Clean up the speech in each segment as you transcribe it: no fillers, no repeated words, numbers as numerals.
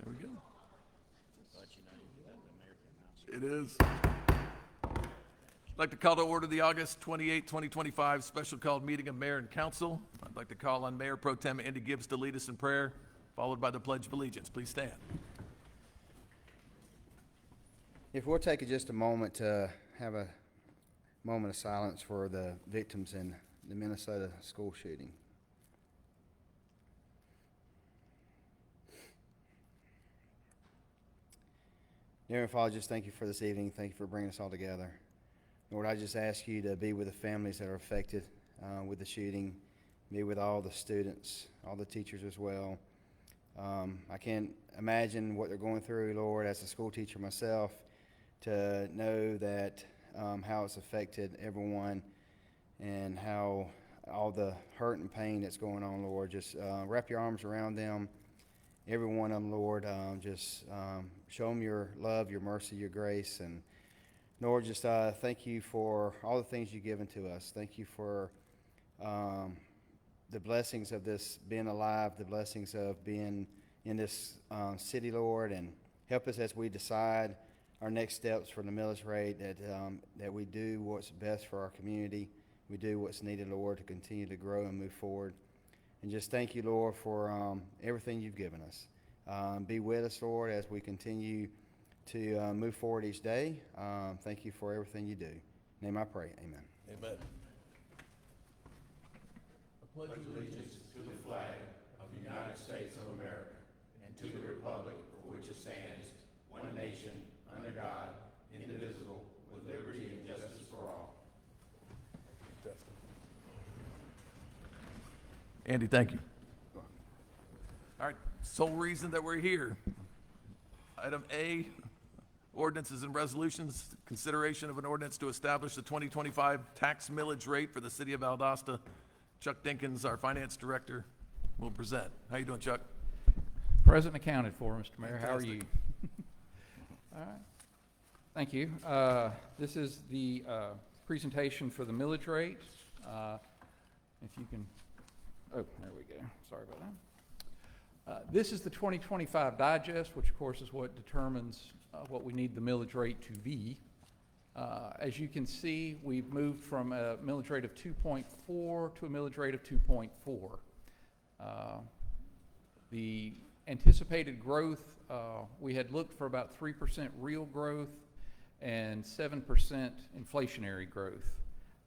There we go. It is. I'd like to call to order the August 28, 2025 special called meeting of mayor and council. I'd like to call on Mayor Pro Tem Andy Gibbs to lead us in prayer, followed by the Pledge of Allegiance. Please stand. If we'll take just a moment to have a moment of silence for the victims in the Minnesota school shooting. Dear Heavenly Father, just thank you for this evening. Thank you for bringing us all together. Lord, I just ask you to be with the families that are affected with the shooting, be with all the students, all the teachers as well. I can't imagine what they're going through, Lord, as a school teacher myself, to know that how it's affected everyone and how all the hurt and pain that's going on, Lord. Just wrap your arms around them, every one of them, Lord. Just show them your love, your mercy, your grace. And Lord, just thank you for all the things you've given to us. Thank you for the blessings of this being alive, the blessings of being in this city, Lord, and help us as we decide our next steps for the millage rate, that we do what's best for our community. We do what's needed, Lord, to continue to grow and move forward. And just thank you, Lord, for everything you've given us. Be with us, Lord, as we continue to move forward each day. Thank you for everything you do. In your name I pray, amen. Amen. Andy, thank you. All right, sole reason that we're here. Item A, ordinances and resolutions, consideration of an ordinance to establish the 2025 tax millage rate for the city of Valdosta. Chuck Dinkins, our finance director, will present. How you doing, Chuck? Present and accounted for, Mr. Mayor. How are Fantastic. you? All right. Thank you. This is the presentation for the millage rate. If you can, oh, there we go. Sorry about that. This is the 2025 digest, which of course is what determines what we need the millage rate to be. As you can see, we've moved from a millage rate of 2.4 to a millage rate of 2.4. The anticipated growth, we had looked for about 3% real growth and 7% inflationary growth.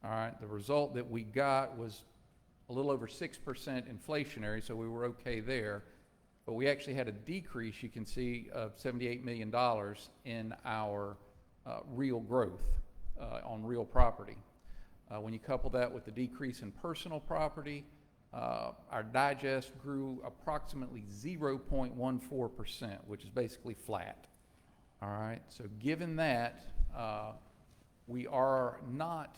All right, the result that we got was a little over 6% inflationary, so we were okay there. But we actually had a decrease, you can see, of $78 million in our real growth on real property. When you couple that with the decrease in personal property, our digest grew approximately 0.14%, which is basically flat. All right, so given that, we are not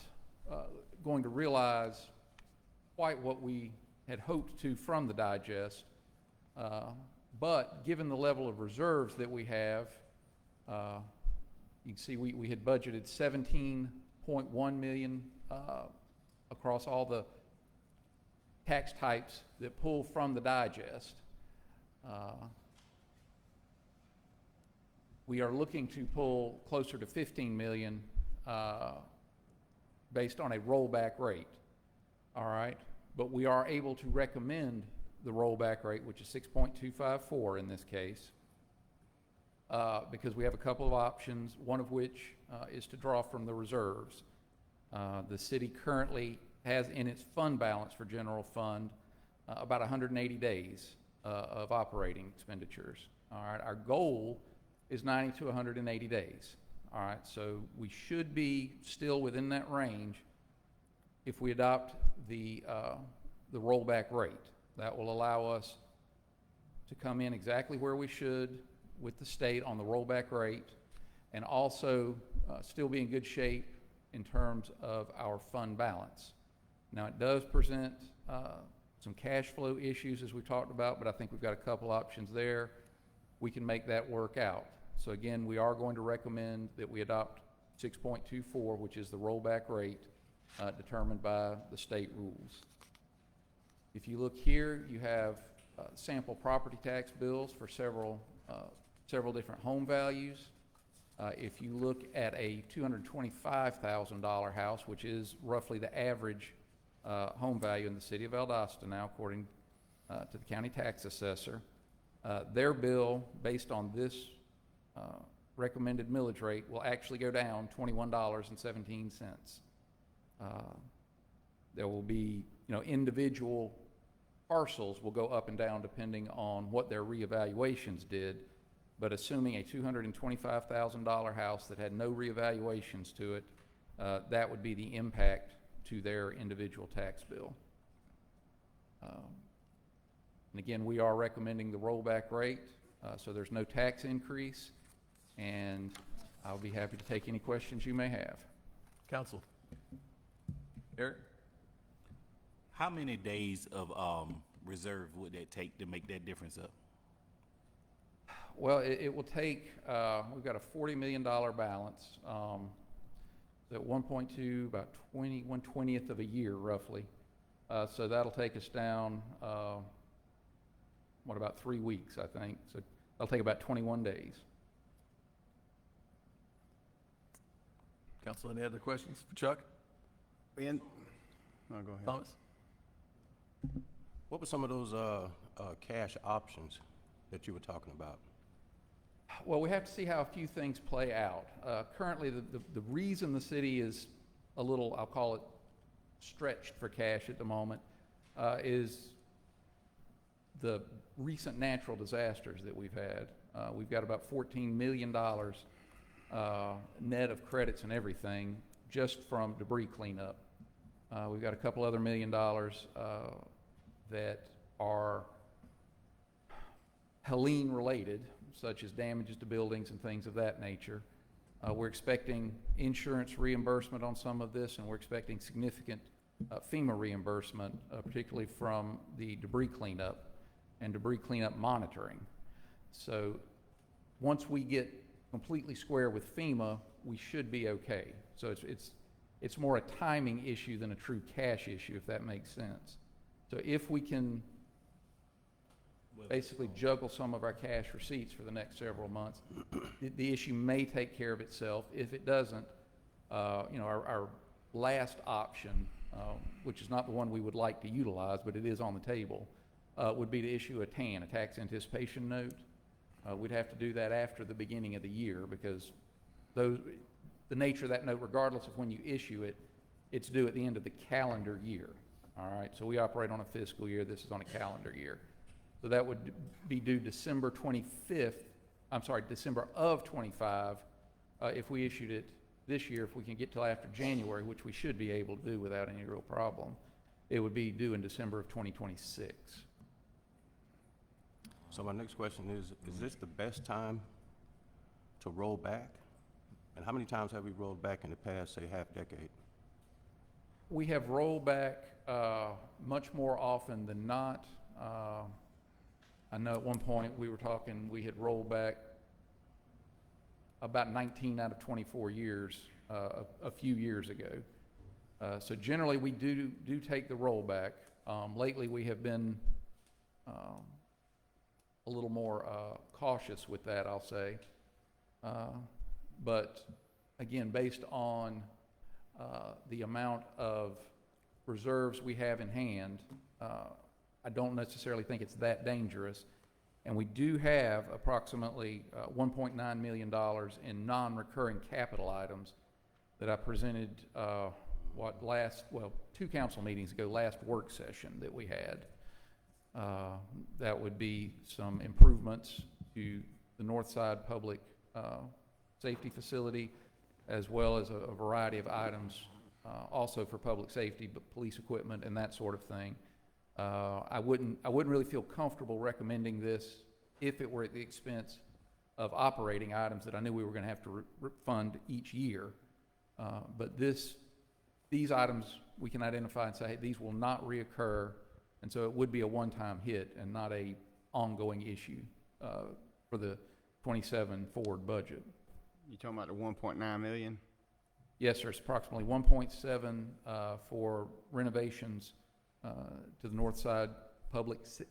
going to realize quite what we had hoped to from the digest, but given the level of reserves that we have, you can see we had budgeted $17.1 million across all the tax types that pull from the digest. We are looking to pull closer to $15 million based on a rollback rate. All right, but we are able to recommend the rollback rate, which is 6.254 in this case, because we have a couple of options, one of which is to draw from the reserves. The city currently has in its fund balance for general fund about 180 days of operating expenditures. All right, our goal is 90 to 180 days. All right, so we should be still within that range if we adopt the rollback rate. That will allow us to come in exactly where we should with the state on the rollback rate, and also still be in good shape in terms of our fund balance. Now, it does present some cash flow issues, as we talked about, but I think we've got a couple options there. We can make that work out. So again, we are going to recommend that we adopt 6.24, which is the rollback rate determined by the state rules. If you look here, you have sample property tax bills for several different home values. If you look at a $225,000 house, which is roughly the average home value in the city of Valdosta now, according to the county tax assessor, their bill, based on this recommended millage rate, will actually go down $21.17. There will be, individual parcels will go up and down depending on what their reevaluations did, but assuming a $225,000 house that had no reevaluations to it, that would be the impact to their individual tax bill. And again, we are recommending the rollback rate, so there's no tax increase, and I'll be happy to take any questions you may have. Council. Eric? How many days of reserve would that take to make that difference up? Well, it will take, we've got a $40 million balance, at 1.2, about 1/20th of a year, roughly. So that'll take us down, about 3 weeks, I think. So that'll take about 21 days. Council, any other questions for Chuck? Go ahead. Thomas? What were some of those cash options that you were talking about? Well, we have to see how a few things play out. Currently, the reason the city is a little, I'll call it, stretched for cash at the moment is the recent natural disasters that we've had. We've got about $14 million net of credits and everything just from debris cleanup. We've got a couple other $1 million that are Helene related, such as damages to buildings and things of that nature. We're expecting insurance reimbursement on some of this, and we're expecting significant FEMA reimbursement, particularly from the debris cleanup and debris cleanup monitoring. So once we get completely square with FEMA, we should be okay. So it's more a timing issue than a true cash issue, if that makes sense. So if we can basically juggle some of our cash receipts for the next several months, the issue may take care of itself. If it doesn't, our last option, which is not the one we would like to utilize, but it is on the table, would be to issue a TAN, a tax anticipation note. We'd have to do that after the beginning of the year because the nature of that note, regardless of when you issue it, it's due at the end of the calendar year. All right, so we operate on a fiscal year. This is on a calendar year. So that would be due December of 25, if we issued it this year. If we can get till after January, which we should be able to do without any real problem, it would be due in December of 2026. So my next question is this the best time to roll back? And how many times have we rolled back in the past, say, half decade? We have rolled back much more often than not. I know at one point we were talking, we had rolled back about 19 out of 24 years a few years ago. So generally we do take the rollback. Lately we have been a little more cautious with that, I'll say. But again, based on the amount of reserves we have in hand, I don't necessarily think it's that dangerous. And we do have approximately $1.9 million in non-recurring capital items that I presented, 2 council meetings ago, last work session that we had. That would be some improvements to the North Side Public Safety Facility, as well as a variety of items also for public safety, but police equipment and that sort of thing. I wouldn't really feel comfortable recommending this if it were at the expense of operating items that I knew we were going to have to fund each year. But these items we can identify and say, hey, these will not reoccur, and so it would be a one-time hit and not a ongoing issue for the 27 forward budget. You talking about the 1.9 million? Yes, sir. It's approximately 1.7 for renovations to the North Side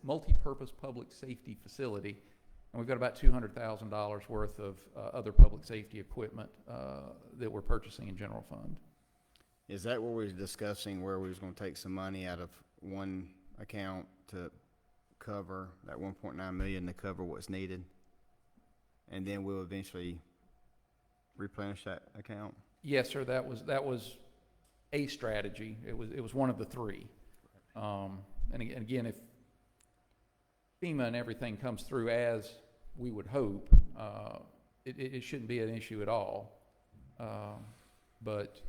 multi-purpose public safety facility, and we've got about $200,000 worth of other public safety equipment that we're purchasing in general fund. Is that what we were discussing, where we was going to take some money out of one account to cover that 1.9 million to cover what's needed, and then we'll eventually replenish that account? Yes, sir. That was a strategy. It was one of the three. And again, if FEMA and everything comes through as we would hope, it shouldn't be an issue at all. But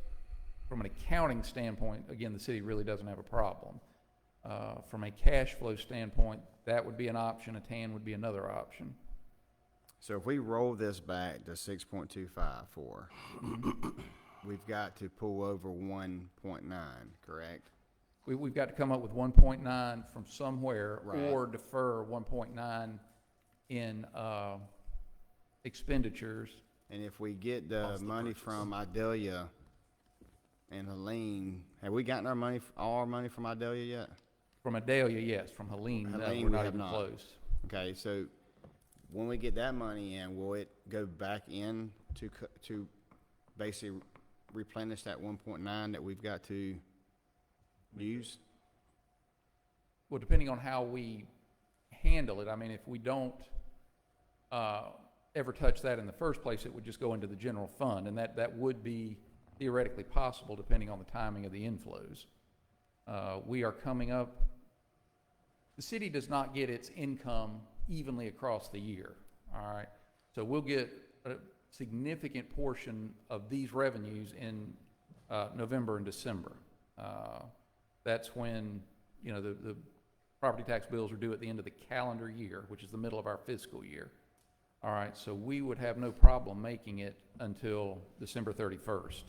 from an accounting standpoint, again, the city really doesn't have a problem. From a cash flow standpoint, that would be an option. A TAN would be another option. So if we roll this back to 6.254, we've got to pull over 1.9, correct? We've got to come up with 1.9 from somewhere, Right. or defer 1.9 in expenditures. And if we get the money from Idalia and Helene, have we gotten all our money from Idalia yet? From Idalia, yes. From Helene, no, Helene, we're we not have even not. close. Okay, so when we get that money in, will it go back in to basically replenish that 1.9 that we've got to use? Well, depending on how we handle it, I mean, if we don't ever touch that in the first place, it would just go into the general fund, and that would be theoretically possible depending on the timing of the inflows. We are coming up, the city does not get its income evenly across the year, all right? So we'll get a significant portion of these revenues in November and December. That's when, you know, the property tax bills are due at the end of the calendar year, which is the middle of our fiscal year. All right, so we would have no problem making it until December 31st.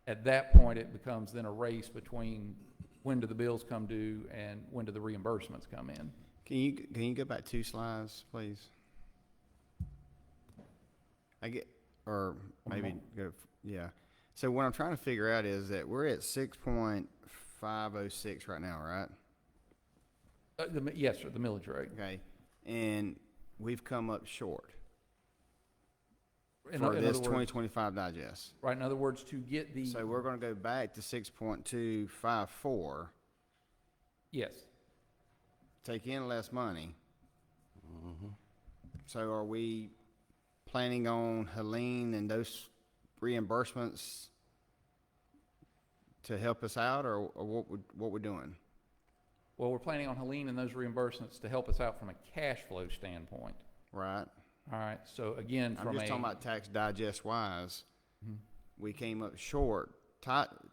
At that point, it becomes then a race between when do the bills come due and when do the reimbursements come in. Can you go back 2 slides, please? Or maybe go, yeah. So what I'm trying to figure out is that we're at 6.506 right now, right? Yes, sir, the millage rate. Okay, and we've come up short In for other this words- 2025 digest. Right, in other words, to get the, So we're gonna go back to 6.254, yes, take in less money. So are we planning on Helene and those reimbursements to help us out, or what we're doing? well, we're planning on Helene and those reimbursements to help us out from a cash flow standpoint. Right? All right, so again, I'm from just talking about tax digest wise. We came up short,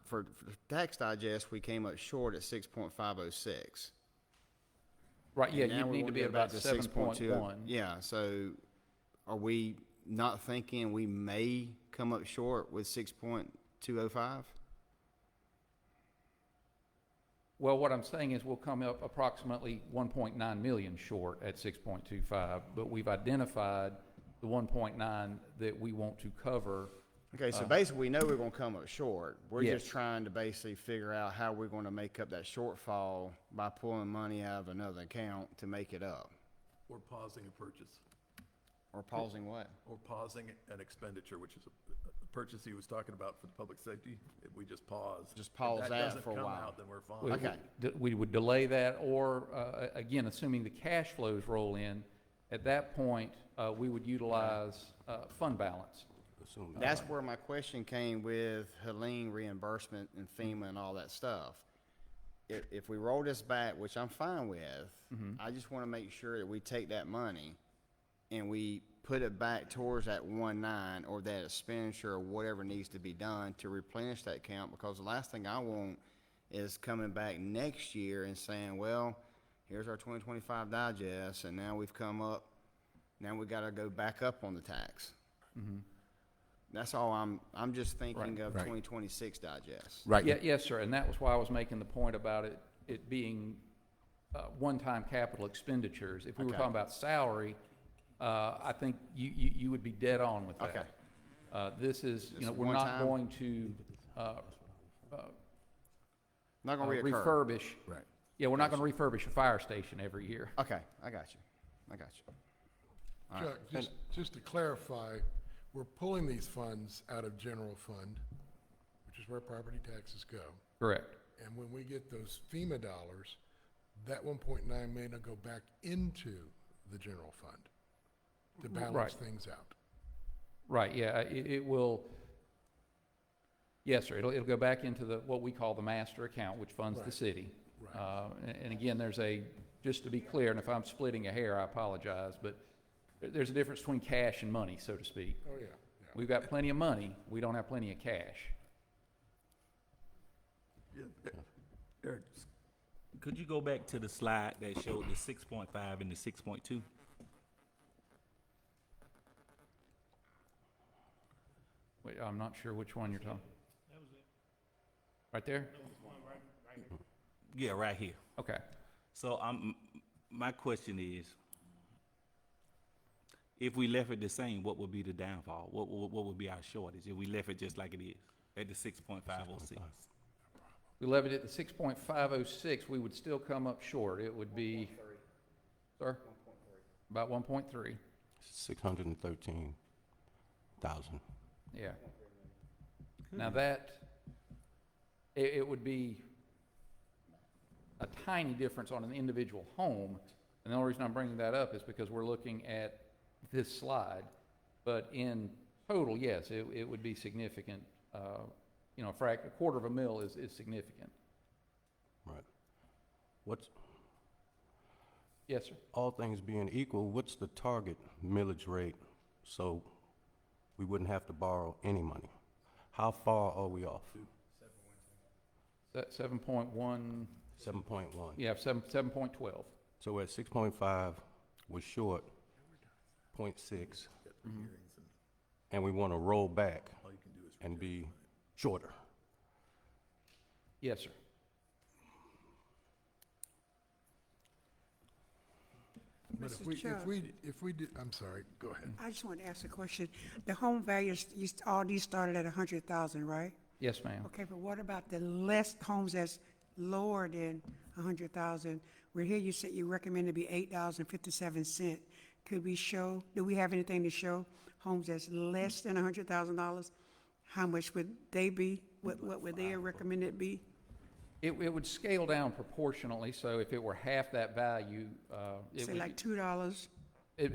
for tax digest, we came up short at 6.506. right, yeah, And now you we need to wanna be go back about to 7.1. 6.20. Yeah, so are we not thinking we may come up short with 6.205? Well, what I'm saying is we'll come up approximately 1.9 million short at 6.25, but we've identified the 1.9 that we want to cover. Okay, so basically, we know we're gonna come up short. We're Yes. just trying to basically figure out how we're gonna make up that shortfall by pulling money out of another account to make it up. Or pausing a purchase, Or pausing what? or pausing an expenditure, which is a purchase he was talking about for the public safety. If we just pause. Just pause If that for a doesn't while. come out, then we're fine. We- Okay. We would delay that, or, again, assuming the cash flows roll in, at that point, we would utilize fund balance. Assume that. That's where my question came with Helene reimbursement and FEMA and all that stuff. If we roll this back, which I'm fine with, I just wanna make sure that we take that money and we put it back towards that 1.9 or that expenditure or whatever needs to be done to replenish that account, because the last thing I want is coming back next year and saying, well, here's our 2025 digest, and now we've come up, now we gotta go back up on the tax. That's all I'm just thinking of 2026 digest. Right. Yeah, yes, sir, and that was why I was making the point about it being one-time capital expenditures. If we were Okay. talking about salary, I think you would be dead on with that. Okay. This is, you know, Just we're one not time? going to Not gonna reoccur. refurbish. Right. Yeah, we're not going to refurbish a fire station every year. Okay, I got you. All right. Chuck, just to clarify, we're pulling these funds out of general fund, which is where property taxes go. Correct. And when we get those FEMA dollars, that 1.9 may not go back into the general fund to balance Right. things out. Right, yeah, it will, yes, sir, it'll go back into what we call the master account, which funds the Right. city. Right. And again, just to be clear, and if I'm splitting a hair, I apologize, but there's a difference between cash and money, so to speak. Oh, yeah, yeah. We've got plenty of money, we don't have plenty of cash. Yeah, Eric, Could you go back to the slide that showed the 6.5 and the 6.2? Wait, I'm not sure which one you're talking. Right there? Yeah, right here. Okay. So my question is, if we left it the same, what would be the downfall? What would be our shortage if we left it just like it is at the 6.506? We levied it at 6.506, we would still come up short. It would be, sir? About 1.3, 613,000. yeah. Now that, it would be a tiny difference on an individual home, And the only reason I'm bringing that up is because we're looking at this slide. But in total, yes, it would be significant. You know, a quarter of a mil is significant. Right. What's, Yes, sir. all things being equal, what's the target millage rate so we wouldn't have to borrow any money? How far are we off? 7.1, 7.1. yeah, 7.12. So we're at 6.5, we're short 0.6, and we want to roll back and be shorter. Yes, sir. But Mr. if we did, I'm sorry, go ahead. I just want to ask a question. The home values, all these started at 100,000, right? Yes, ma'am. Okay, but what about the less homes that's lower than 100,000? Where here you said you recommend to be $8.57. Could we show, do we have anything to show homes that's less than $100,000? How much would they be? What would their recommended be? It would scale down proportionally, so if it were half that value, it Say would, like $2,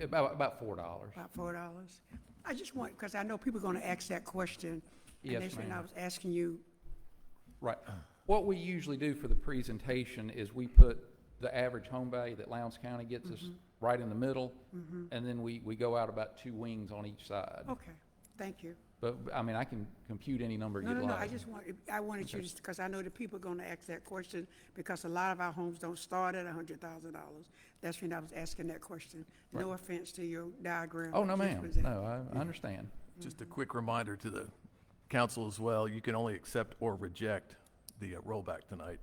about $4. about $4? I just want, because I know people are going to ask that question. Yes, And that's when I ma'am. was asking you, Right. What we usually do for the presentation is we put the average home value that Lowndes County gets us right in the middle, and then we go out about 2 wings on each side. okay, thank you. But, I mean, I can compute any number No, you'd no, no, like. I wanted you to, because I know the people are gonna ask that question, because a lot of our homes don't start at $100,000. That's when I was asking that question. No offense to your diagram. Oh, no, you ma'am. present. No, I understand. Just a quick reminder to the council as well, you can only accept or reject the rollback tonight.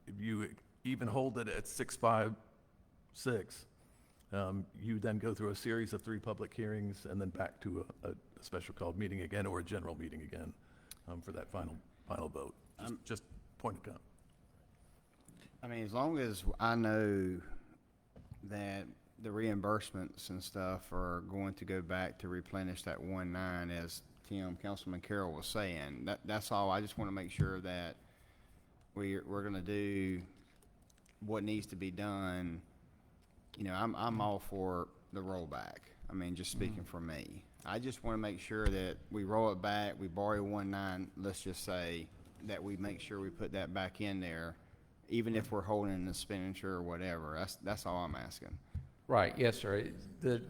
If you even hold it at 656, you then go through a series of 3 public hearings and then back to a special called meeting again or a general meeting again for that final vote. Just point of comment. I mean, as long as I know that the reimbursements and stuff are going to go back to replenish that 1.9, as Councilman Carroll was saying, that's all. I just want to make sure that we're going to do what needs to be done. You know, I'm all for the rollback. I mean, just speaking for me. I just want to make sure that we roll it back, we borrow 1.9, let's just say, that we make sure we put that back in there, even if we're holding an expenditure or whatever. That's all I'm asking. Right, yes, sir. The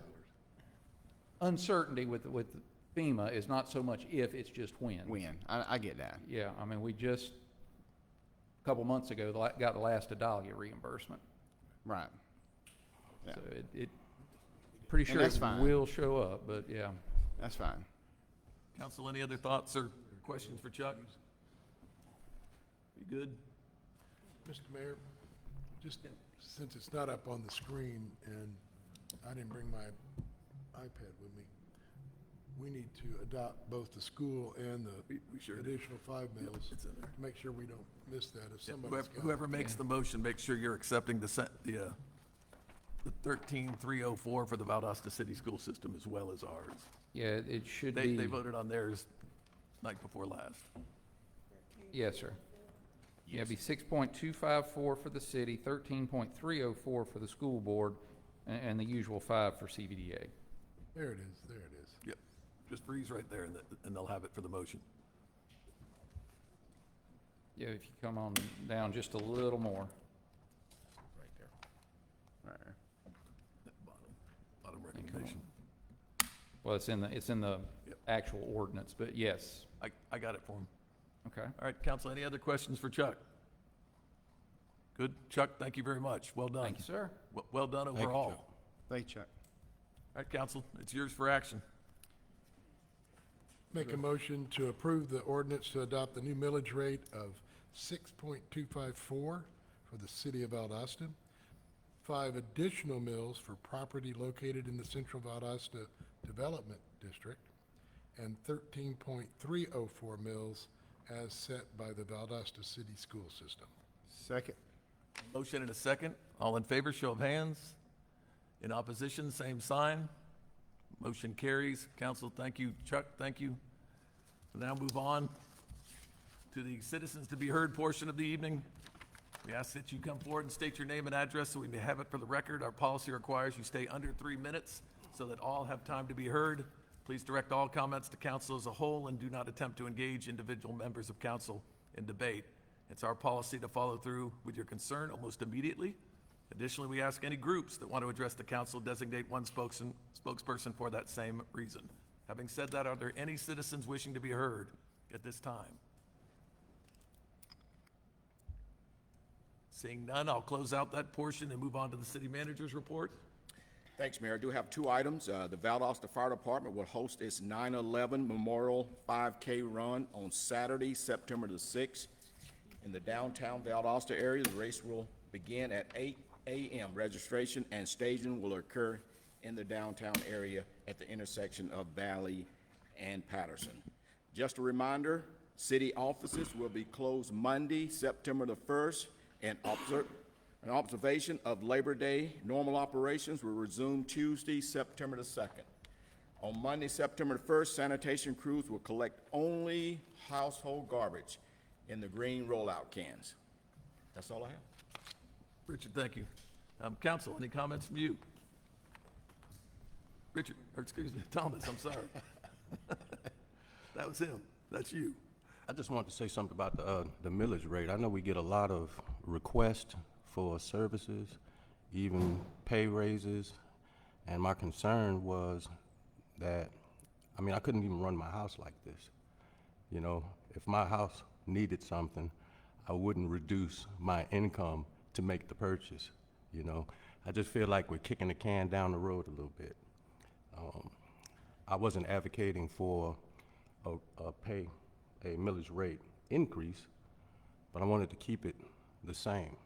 uncertainty with FEMA is not so much if, it's just when. When, I get that. Yeah, I mean, we just, a couple months ago, got the last Adalia reimbursement. Right. Yeah. So it, pretty sure that's it fine. will show up, but yeah. That's fine. Council, any other thoughts or questions for Chuck? You good? Mr. Mayor, just since it's not up on the screen and I didn't bring my iPad with me, we need to adopt both the school and the additional 5 mills It's in there. to make sure we don't miss that if somebody's got. Whoever makes the motion, make sure you're accepting the 13,304 for the Valdosta City School System as well as ours. Yeah, it should They be, voted on theirs night before last. yes, sir. Yeah, it'd be 6.254 for the city, 13.304 for the school board, and the usual 5 for CVDA. There it is, there it is. Yep. Just freeze right there and they'll have it for the motion. Yeah, if you come on down just a little more. Right there. That bottom recommendation. Well, it's in the Yep. actual ordinance, but yes. I got it for him. Okay. All right, council, any other questions for Chuck? Good. Chuck, thank you very much. Well done. Thank you, sir. Well done you, overall. Chuck. Thank you, Chuck. All right, council, it's yours for action. Make a motion to approve the ordinance to adopt the new millage rate of 6.254 for the city of Valdosta, 5 additional mills for property located in the Central Valdosta Development District, and 13.304 mills as set by the Valdosta City School System. Second. Motion and a second. All in favor, show of hands. In opposition, same sign. Motion carries. Council, thank you. Chuck, thank you. We'll now move on to the citizens to be heard portion of the evening. We ask that you come forward and state your name and address so we may have it for the record. Our policy requires you stay under 3 minutes so that all have time to be heard. Please direct all comments to council as a whole and do not attempt to engage individual members of council in debate. It's our policy to follow through with your concern almost immediately. Additionally, we ask any groups that want to address the council designate one spokesperson for that same reason. Having said that, are there any citizens wishing to be heard at this time? Seeing none, I'll close out that portion and move on to the city manager's report. Thanks, Mayor. I do have two items. The Valdosta Fire Department will host its 9/11 Memorial 5K Run on Saturday, September the 6th. In the downtown Valdosta area, the race will begin at 8 a.m. Registration and staging will occur in the downtown area at the intersection of Valley and Patterson. Just a reminder, city offices will be closed Monday, September the 1st, and an observation of Labor Day. Normal operations will resume Tuesday, September the 2nd. On Monday, September the 1st, sanitation crews will collect only household garbage in the green rollout cans. That's all I have. Richard, thank you. Council, any comments from you? Richard, or excuse me, Thomas, I'm sorry. That was him. That's you. I just wanted to say something about the millage rate. I know we get a lot of requests for services, even pay raises, and my concern was that, I mean, I couldn't even run my house like this. You know, if my house needed something, I wouldn't reduce my income to make the purchase, you know. I just feel like we're kicking the can down the road a little bit. I wasn't advocating for a millage rate increase, but I wanted to keep it the same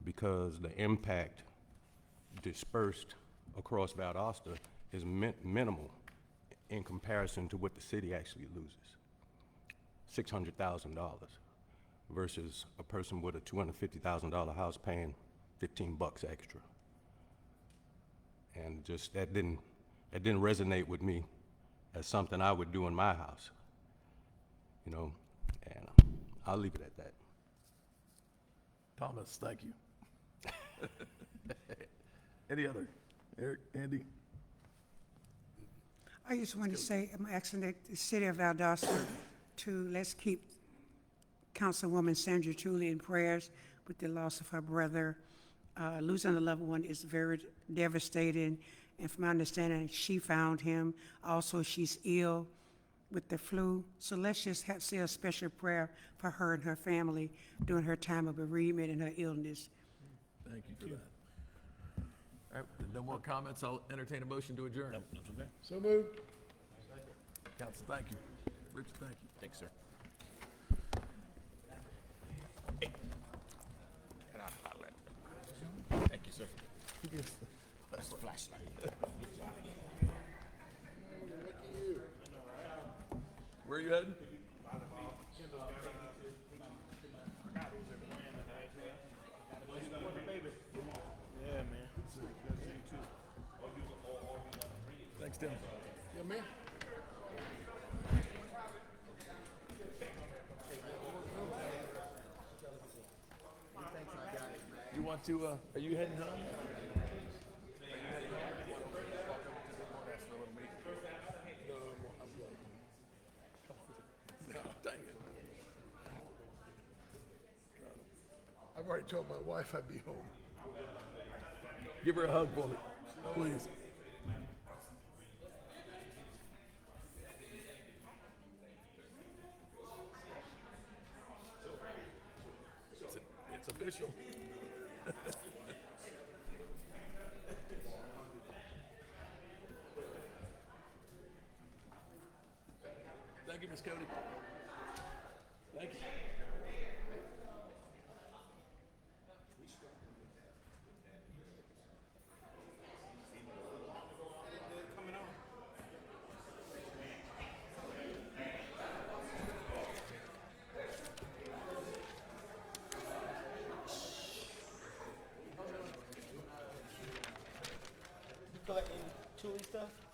because the impact dispersed across Valdosta is minimal in comparison to what the city actually loses. $600,000 versus a person with a $250,000 house paying 15 bucks extra. And just that didn't resonate with me as something I would do in my house, you know, and I'll leave it at that. Thomas, thank you. Any other? Eric, Andy? I just want to say, I'm asking the city of Valdosta to, let's keep Councilwoman Sandra Truly in prayers with the loss of her brother. Losing a loved one is very devastating, and from my understanding, she found him. Also, she's ill with the flu, so let's just say a special prayer for her and her family during her time of bereavement and her illness. Thank you for that. All right, with no more comments, I'll entertain a motion to adjourn. So moved. Council, thank you. Richard, thank you. Thanks, sir. Thank you, sir. That's the flashlight. Where are you heading? Thanks, Tim. Yeah, man. You want to, are you heading home? No, dang it. I've already told my wife I'd be home. Give her a hug for me, please. It's official. Thank you, Ms. Cody. Thank you. Collecting Thule stuff?